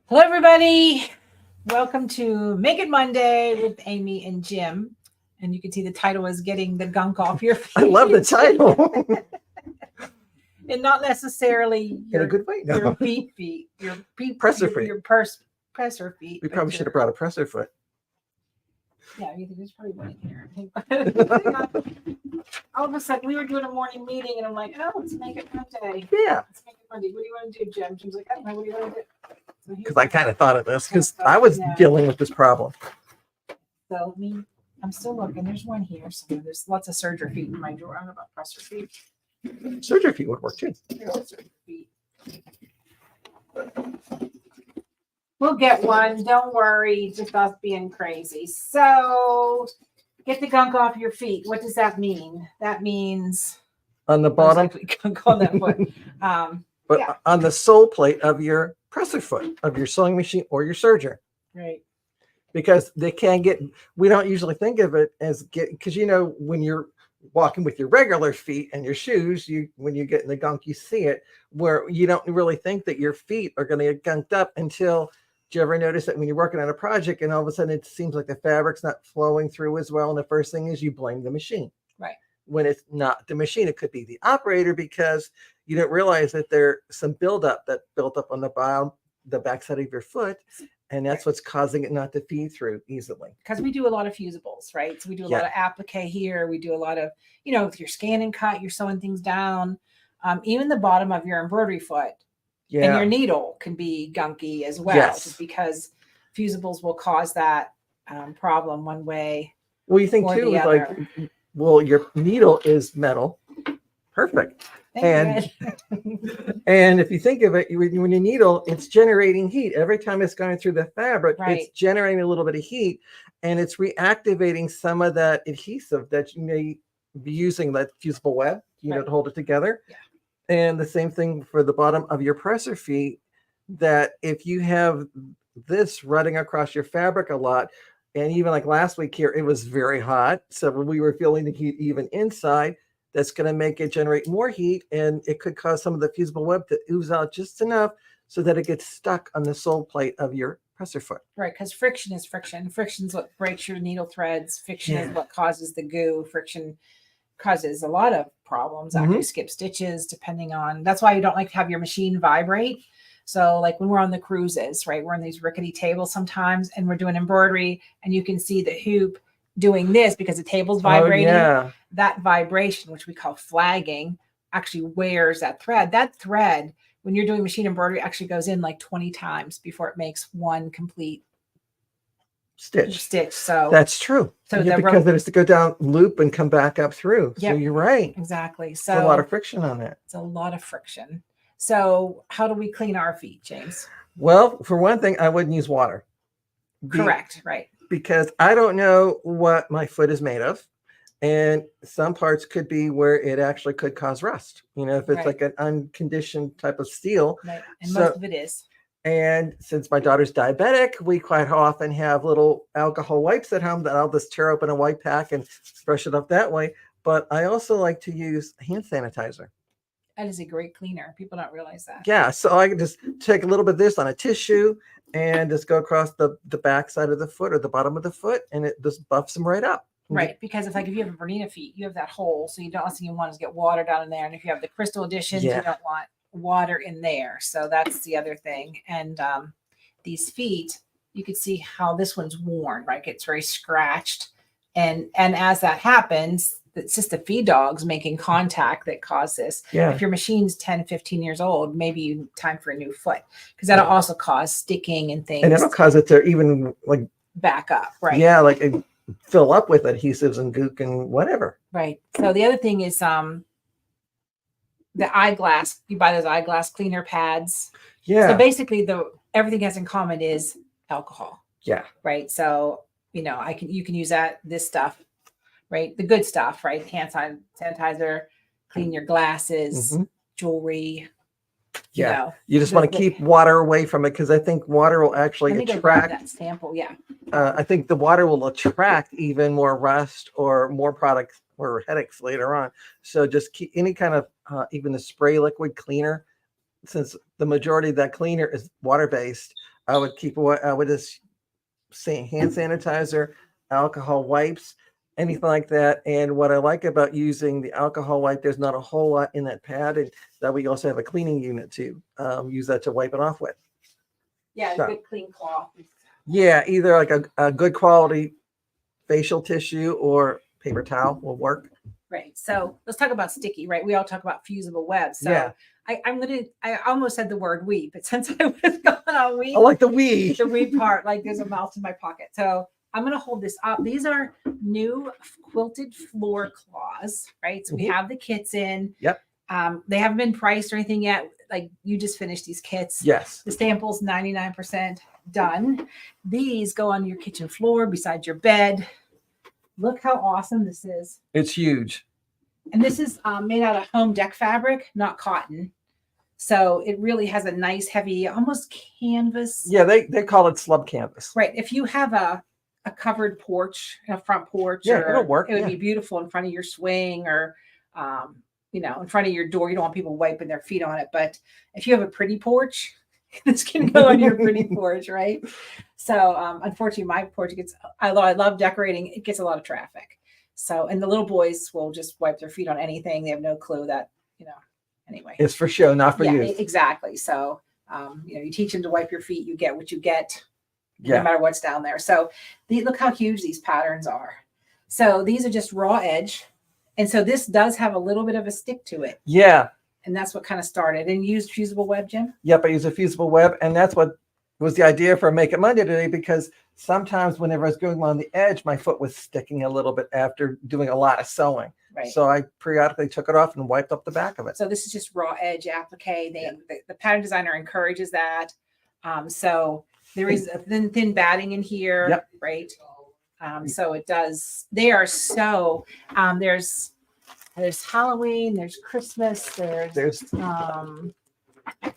Hello, everybody. Welcome to Make It Monday with Amy and Jim. And you can see the title is Getting the Gunk Off Your Feet. I love the title. And not necessarily In a good way. No. Your feet, your feet, Presser feet. your presser feet. We probably should have brought a presser foot. Yeah, you think there's probably one in here. All of a sudden, we were doing a morning meeting, and I'm like, oh, let's make it Monday. Yeah. Let's make it Monday. What do you want to do, Jim? Jim's like, I don't know. What do you want to do? So Because I kind of thought of this because I was dealing with this problem. So I'm still looking. There's one here. So there's lots of serger feet in my drawer. I don't know about presser feet. Surgery feet would work too. Serger feet. We'll get one. Don't worry. Just us being crazy. So get the gunk off your feet. What does that mean? That means On the bottom, gunk on that foot. but yeah. on the sole plate of your presser foot, of your sewing machine or your serger. Right. Because they can get, we don't usually think of it as because when you're walking with your regular feet and your shoes, when you get in the gunk, you see it, where you don't really think that your feet are going to get gunked up until, do you ever notice that when you're working on a project and all of a sudden it seems like the fabric's not flowing through as well, and the first thing is you blame the machine. Right. When it's not the machine, it could be the operator, because you don't realize that there's some buildup that built up on the bottom, the backside of your foot. And that's what's causing it not to feed through easily. Because we do a lot of fusibles, right? So we do a lot of applique here. We do a lot of, if you're scan and cut, you're sewing things down. Even the bottom of your embroidery foot and your needle can be gunky as well. Just because fusibles will cause that problem one way. Well, you think too, your needle is metal. Perfect. And if you think of it, when your needle, it's generating heat every time it's going through the fabric. Right. It's generating a little bit of heat, and it's reactivating some of that adhesive that you may be using, that fusible web, to hold it together. Yeah. And the same thing for the bottom of your presser feet, that if you have this running across your fabric a lot, and even like last week here, it was very hot, so when we were feeling the heat even inside, that's going to make it generate more heat, and it could cause some of the fusible web to ooze out just enough so that it gets stuck on the sole plate of your presser foot. Right, because friction is friction. Friction is what breaks your needle threads. Friction is what causes the goo. Friction causes a lot of problems. Actually, skip stitches, depending on. That's why you don't like to have your machine vibrate. So like when we're on the cruises, right, we're on these rickety tables sometimes, and we're doing embroidery, and you can see the hoop doing this because the table's vibrating. That vibration, which we call flagging, actually wears that thread. That thread, when you're doing machine embroidery, actually goes in like 20 times before it makes one complete stitch. So that's true. So because it has to go down, loop, and come back up through. Yep. So you're right. Exactly. So it's a lot of friction on that. It's a lot of friction. So how do we clean our feet, James? Well, for one thing, I wouldn't use water. Correct. Right. Because I don't know what my foot is made of. And some parts could be where it actually could cause rust, if it's like an unconditioned type of steel. Right. And most of it is. And since my daughter's diabetic, we quite often have little alcohol wipes at home that I'll just tear open a white pack and brush it up that way. But I also like to use hand sanitizer. That is a great cleaner. People don't realize that. Yeah. So I can just take a little bit of this on a tissue and just go across the back side of the foot or the bottom of the foot, and it just buffs them right up. Right, because if you have a Bernina feet, you have that hole, so last thing you want is get water down in there. And if you have the crystal editions, you don't want water in there. So that's the other thing. And these feet, you can see how this one's worn, right? It gets very scratched. And as that happens, it's just the feed dogs making contact that cause this. Yeah. If your machine's 10, 15 years old, maybe time for a new foot, because that'll also cause sticking and things. And it'll cause it to even back up, right? Yeah, fill up with adhesives and gook and whatever. Right. So the other thing is the eyeglass. You buy those eyeglass cleaner pads. Yeah. So basically everything has in common is alcohol. Yeah. Right. So, you can use this stuff, right? The good stuff, right? Hand sanitizer, clean your glasses, jewelry. Yeah, you just want to keep water away from it, because I think water will actually attract that sample. Yeah, I think the water will attract even more rust or more products or headaches later on. So just keep any kind of even the spray liquid cleaner, since the majority of that cleaner is water based. I would keep away. I would just say hand sanitizer, alcohol wipes, anything like that. And what I like about using the alcohol wipe, there's not a whole lot in that pad, and that we also have a cleaning unit to use that to wipe it off with. Yeah, So, good clean cloth. yeah, either like a good quality facial tissue or paper towel will work. Right. So let's talk about sticky, right? We all talk about fusible web. So Yeah. I almost said the word we, but since I was going on we, I like the we. the we part, like there's a mouse in my pocket. So I'm going to hold this up. These are new quilted floor cloths, right? So we have the kits in. Yep. They haven't been priced or anything yet. Like you just finished these kits. Yes. The sample's 99% done. These go on your kitchen floor beside your bed. Look how awesome this is. It's huge. And this is made out of home deck fabric, not cotton. So it really has a nice, heavy, almost canvas. Yeah, they call it slub canvas. Right. If you have a covered porch, a front porch, yeah, it'll work. It would be beautiful in front of your swing or, in front of your door. You don't want people wiping their feet on it. But if you have a pretty porch, this can go on your pretty porch, right? So unfortunately, my porch although I love decorating, it gets a lot of traffic. So, and the little boys will just wipe their feet on anything. They have no clue that, anyway. It's for show, not for you. Exactly. So, you teach them to wipe your feet, you get what you get, no matter what's down there. So look how huge these patterns are. So these are just raw edge. And so this does have a little bit of a stick to it. Yeah. And that's what kind of started. And you used fusible web, Jim? Yep, I use a fusible web. And that's what was the idea for Make It Monday today, because sometimes whenever I was going along the edge, my foot was sticking a little bit after doing a lot of sewing. Right. So I periodically took it off and wiped up the back of it. So this is just raw edge applique. The pattern designer encourages that. So there is a thin batting in here, yep. Right? So it does. They are so. There's Halloween. There's Christmas. There's.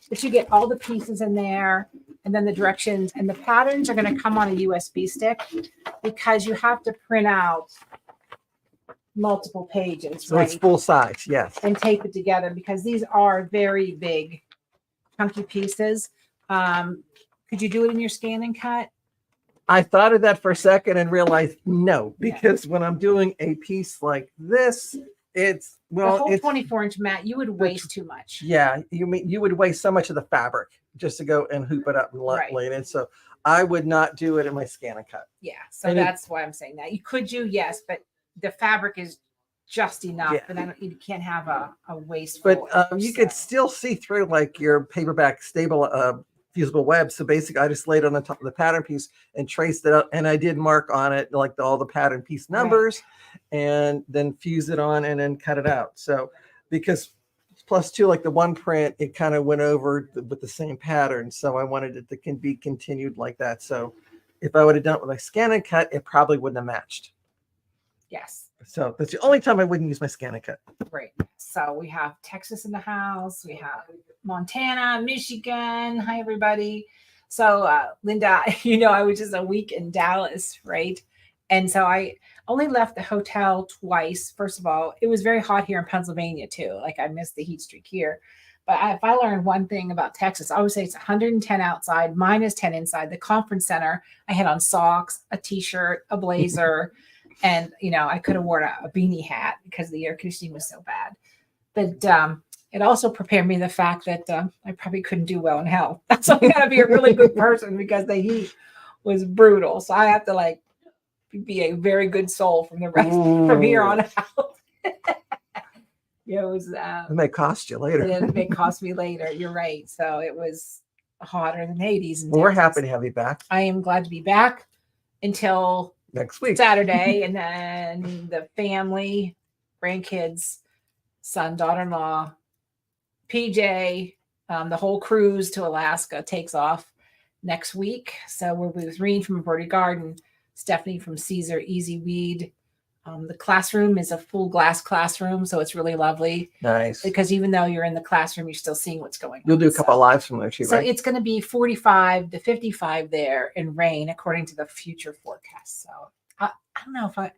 But you get all the pieces in there, and then the directions and the patterns are going to come on a USB stick because you have to print out multiple pages. So right? It's full size, yes. And tape it together because these are very big, chunky pieces. Could you do it in your scan and cut? I thought of that for a second and realized no, because when I'm doing a piece like this, it's the whole 24-inch mat, you would waste too much. Yeah, you would waste so much of the fabric just to go and hoop it up and lay it in. So I would not do it in my scan and cut. Yeah, so that's why I'm saying that. You could yes, but the fabric is just enough, and you can't have a wasteful. But you could still see through like your paperback stable fusible web. So basically, I just laid it on the top of the pattern piece and traced it up, and I did mark on it like all the pattern piece numbers, and then fuse it on and then cut it out. So because plus two, like the one print, it kind of went over with the same pattern. So I wanted it to be continued like that. So if I would have done it with a scan and cut, it probably wouldn't have matched. Yes. So that's the only time I wouldn't use my scan and cut. Right. So we have Texas in the house. We have Montana, Michigan. Hi, everybody. So Linda, I was just a week in Dallas, right? And so I only left the hotel twice. First of all, it was very hot here in Pennsylvania too. Like I missed the heat streak here. But if I learned one thing about Texas, I would say it's 110 outside, minus 10 inside. The conference center, I had on socks, a t-shirt, a blazer. And, I could have worn a beanie hat because the air conditioning was so bad. But it also prepared me the fact that I probably couldn't do well in health. So I got to be a really good person because the heat was brutal. So I have to be a very good soul from from here on out. It was. It may cost you later. It may cost me later. You're right. So it was hotter than Hades. Well, we're happy to have you back. I am glad to be back until next week, Saturday, and then the family, grandkids, son, daughter-in-law, PJ, the whole cruise to Alaska takes off next week. So we'll be with Reen from Averted Garden, Stephanie from Caesar Easy Weed. The classroom is a full glass classroom, so it's really lovely. Nice. Because even though you're in the classroom, you're still seeing what's going on. You'll do a couple of lives from there too, right? So it's going to be 45 to 55 there in rain, according to the future forecast. So I don't know if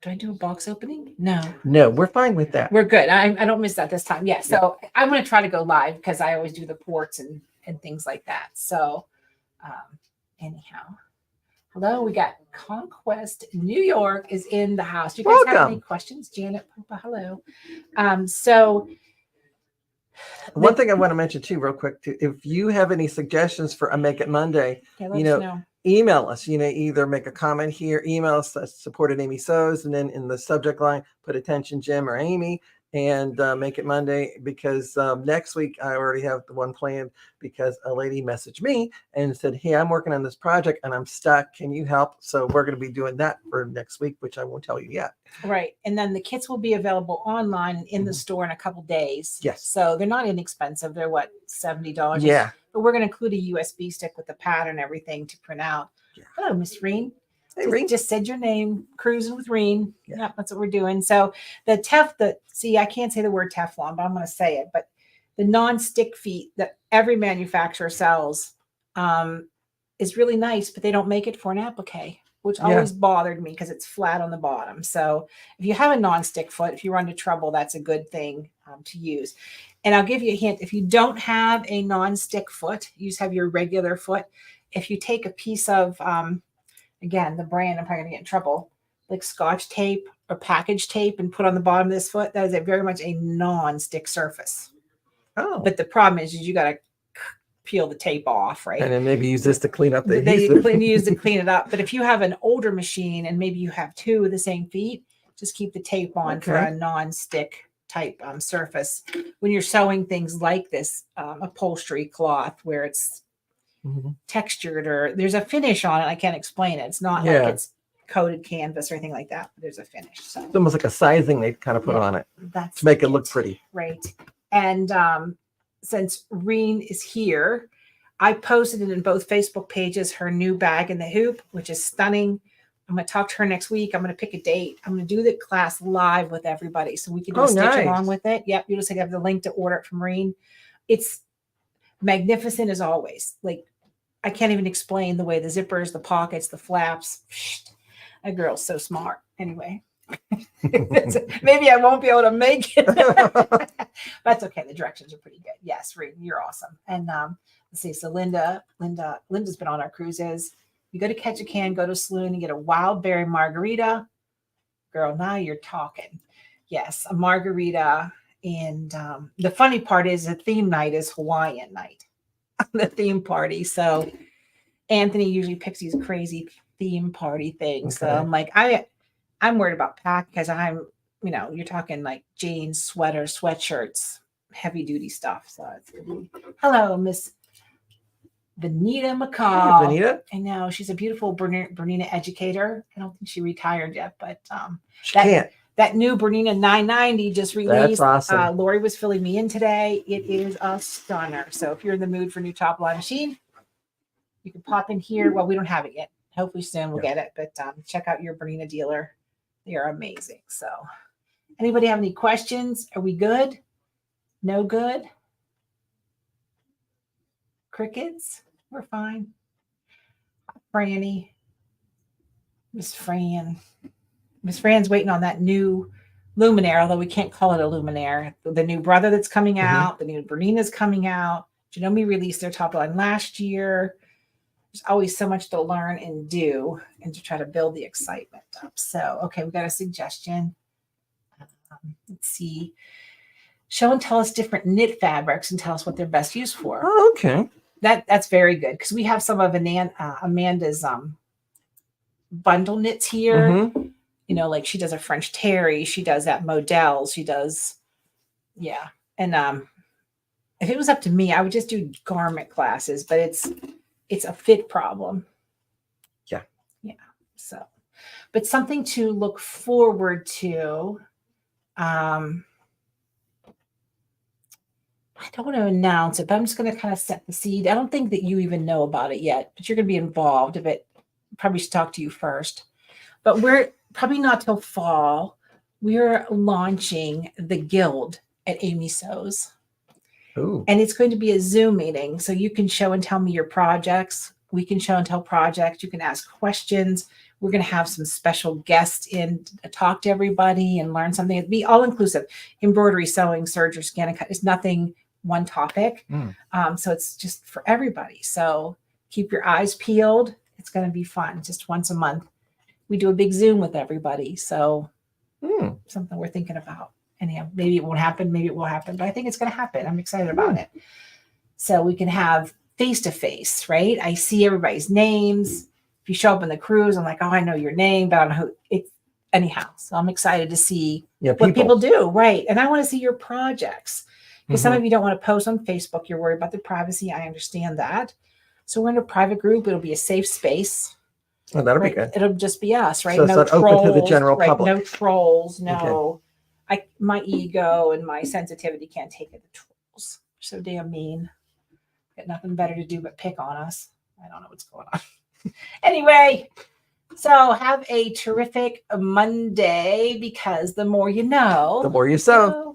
do I do a box opening? No, we're fine with that. We're good. I don't miss that this time. Yeah. So I'm going to try to go live because I always do the ports and and things like that. So anyhow, hello, we got Conquest New York is in the house. Do you guys have any Welcome. questions? Janet, Papa, hello. So One thing I want to mention too, real quick, too, if you have any suggestions for a Make It Monday, yeah, let us know. email us. Either make a comment here, email us, support at Amy So's, and then in the subject line, put attention Jim or Amy, and Make It Monday, because next week I already have the one planned, because a lady messaged me and said, hey, I'm working on this project and I'm stuck. Can you help? So we're going to be doing that for next week, which I won't tell you yet. Right. And then the kits will be available online in the store in a couple days. Yes. So they're not inexpensive. They're what, $70? Yeah. But we're going to include a USB stick with the pattern and everything to print out. Yeah. Hello, Miss Reen. Hey, Reen. Just said your name, cruising with Reen. Yeah. Yep, that's what we're doing. So the see, I can't say the word Teflon, but I'm going to say it. But the non-stick feet that every manufacturer sells is really nice, but they don't make it for an applique, which always bothered me because it's flat on the bottom. So if you have a non-stick foot, if you run into trouble, that's a good thing to use. And I'll give you a hint. If you don't have a non-stick foot, you just have your regular foot. If you take a piece of, again, the brand, I'm probably going to get in trouble, like Scotch tape or package tape, and put on the bottom of this foot, that is very much a non-stick surface. Oh. But the problem is you got to peel the tape off, right? And then maybe use this to clean up the adhesive. They use to clean it up. But if you have an older machine and maybe you have two of the same feet, just keep the tape on for a non-stick type surface. When you're sewing things like this upholstery cloth where it's textured or there's a finish on it, I can't explain it. It's not like it's coated canvas or anything like that. But there's a finish. So it's almost like a sizing they kind of put on it to make it look pretty. Right. And since Reen is here, I posted it in both Facebook pages, her new bag and the hoop, which is stunning. I'm going to talk to her next week. I'm going to pick a date. I'm going to do the class live with everybody so we can do a stitch along with it. Yep. You just have the link to order it from Reen. It's magnificent as always. Like, I can't even explain the way the zippers, the pockets, the flaps. That girl's so smart. Anyway. Maybe I won't be able to make it. That's okay. The directions are pretty good. Yes, Reen, you're awesome. And let's see. So Linda's been on our cruises. You go to Catch a Can, go to Saloon and get a wild berry margarita. Girl, now you're talking. Yes, a margarita. And the funny part is the theme night is Hawaiian night. The theme party. So Anthony usually picks these crazy theme party things. Okay. So I'm like, I'm worried about pack because I'm, you're talking like jeans, sweaters, sweatshirts, heavy duty stuff. So it's hello, Miss Benita McCall. Hey, Benita. I know she's a beautiful Bernina educator. I don't think she retired yet, but that new Bernina 990 just released. That's awesome. Lori was filling me in today. It is a stunner. So if you're in the mood for a new top line machine, you can pop in here. Well, we don't have it yet. Hopefully soon we'll get it, but check out your Bernina dealer. They are amazing. So anybody have any questions? Are we good? No good? Crickets? We're fine. Franny. Miss Fran. Miss Fran's waiting on that new luminaire, although we can't call it a luminaire. The new brother that's coming out, the new Bernina's coming out. Janome released their top line last year. There's always so much to learn and do and to try to build the excitement up. So, okay, we got a suggestion. Let's see. Show and tell us different knit fabrics and tell us what they're best used for. Oh, okay. That's very good because we have some of Amanda's bundle knits here. Like she does a French terry. She does that model. She does, And if it was up to me, I would just do garment classes, but it's a fit problem. Yeah. So, but something to look forward to. I don't want to announce it, but I'm just going to kind of set the seed. I don't think that you even know about it yet, but you're going to be involved. Probably should talk to you first. But we're probably not till fall. We're launching the guild at Amy So's. Ooh. And it's going to be a Zoom meeting. So you can show and tell me your projects. We can show and tell projects. You can ask questions. We're going to have some special guests in to talk to everybody and learn something. It'd be all inclusive. Embroidery, sewing, serger, scan and cut. There's nothing one topic. Mm. So it's just for everybody. So keep your eyes peeled. It's going to be fun. Just once a month. We do a big Zoom with everybody. So something we're thinking about. Anyhow, maybe it won't happen. Maybe it will happen. But I think it's going to happen. I'm excited about it. So we can have face-to-face, right? I see everybody's names. If you show up in the cruise, I'm like, oh, I know your name, but I don't know who it. Anyhow, so I'm excited to see what people do, right? And I want to see your projects. Because some of you don't want to post on Facebook. You're worried about the privacy. I understand that. So we're in a private group. It'll be a safe space. Oh, that'll be good. It'll just be us, right? So it's not open to the general public. No trolls. No, my ego and my sensitivity can't take it. The trolls are so damn mean. Got nothing better to do but pick on us. I don't know what's going on. Anyway, so have a terrific Monday, because the more you know, the more you sow.